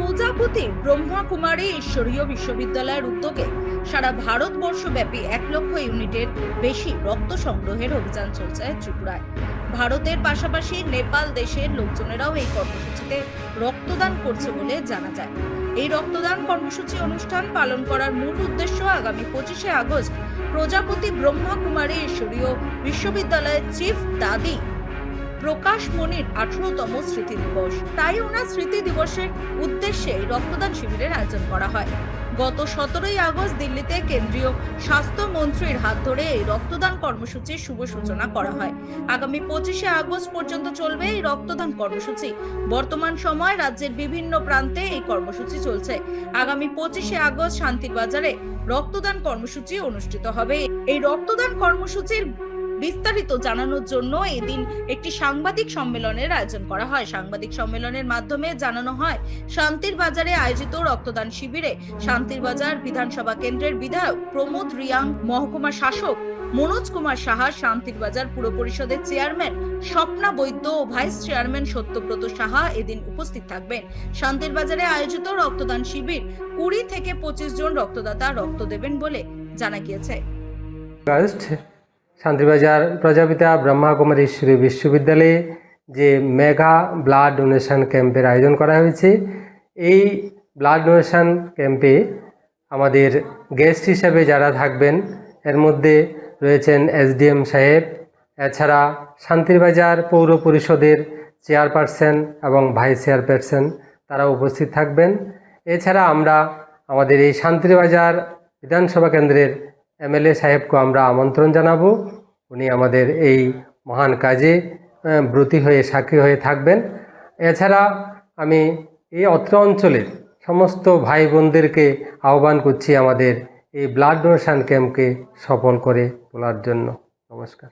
প্রজাপতি ব্রহ্মাকুমারী ঈশ্বরীয় বিশ্ববিদ্যালয়ের উদ্যোগে সারা ভারতবর্ষব্যাপী 1 লক্ষ ইউনিটের বেশি রক্ত সংগ্রহের অভিযান চলছে ত্রিপুরায়। ভারতের পাশাপাশি নেপাল দেশের লোকজনেরাও এই কর্মসূচিতে রক্তদান করছে বলে জানা যায়। এই রক্তদান কর্মসূচি অনুষ্ঠান পালন করার মূল উদ্দেশ্য আগামী 25শে আগস্ট প্রজাপতি ব্রহ্মাকুমারী ঈশ্বরীয় বিশ্ববিদ্যালয়ের চিফ দাদি প্রকাশ মনির 18তম স্মৃতি দিবস। তাই ওনার স্মৃতি দিবসের উদ্দেশ্যে রক্তদান শিবিরের আয়োজন করা হয়। গত 17ই আগস্ট দিল্লিতে কেন্দ্রীয় স্বাস্থ্য মন্ত্রীর হাত ধরে এই রক্তদান কর্মসূচির শুভ সূচনা করা হয়। আগামী 25শে আগস্ট পর্যন্ত চলবে এই রক্তদান কর্মসূচি। বর্তমান সময় রাজ্যের বিভিন্ন প্রান্তে এই কর্মসূচি চলছে। আগামী 25শে আগস্ট শান্তির বাজারে রক্তদান কর্মসূচি অনুষ্ঠিত হবে। এই রক্তদান কর্মসূচির বিস্তারিত জানানোর জন্য এদিন একটি সাংবাদিক সম্মেলনের আয়োজন করা হয়। সাংবাদিক সম্মেলনের মাধ্যমে জানানো হয়, শান্তির বাজারে আয়োজিত রক্তদান শিবিরে শান্তির বাজার বিধানসভা কেন্দ্রের বিধায়ক প্রমোদ রিয়াং, মহকুমা শাসক মনোজ কুমার সাহা, শান্তির বাজার পুর পরিষদের চেয়ারম্যান স্বপ্না বৈদ্য ও ভাইস চেয়ারম্যান সত্যব্রত সাহা এদিন উপস্থিত থাকবেন। শান্তির বাজারে আয়োজিত রক্তদান শিবির 20 থেকে 25 জন রক্তদাতা রক্ত দেবেন বলে জানা গিয়েছে। শান্তিবাজার প্রজাপিতা ব্রহ্মাকুমারী ঈশ্বরী বিশ্ববিদ্যালয়ে যে মেগা ব্লাড ডোনেশন ক্যাম্পের আয়োজন করা হয়েছে, এই ব্লাড ডোনেশন ক্যাম্পে আমাদের গেস্ট হিসেবে যারা থাকবেন এর মধ্যে রয়েছেন এসডিএম সাহেব, এছাড়া শান্তিবাজার পৌর পরিষদের চেয়ারপারসন এবং ভাইস চেয়ারপারসন তারা উপস্থিত থাকবেন। এছাড়া আমরা আমাদের এই শান্তিবাজার বিধানসভা কেন্দ্রের এমএলএ সাহেবকে আমরা আমন্ত্রণ জানাবো। উনি আমাদের এই মহান কাজে ব্রতী হয়ে সাক্ষী হয়ে থাকবেন। এছাড়া আমি এই অত্র অঞ্চলের সমস্ত ভাই বোনদেরকে আহ্বান করছি আমাদের এই ব্লাড ডোনেশন ক্যাম্পকে সফল করে তোলার জন্য। নমস্কার।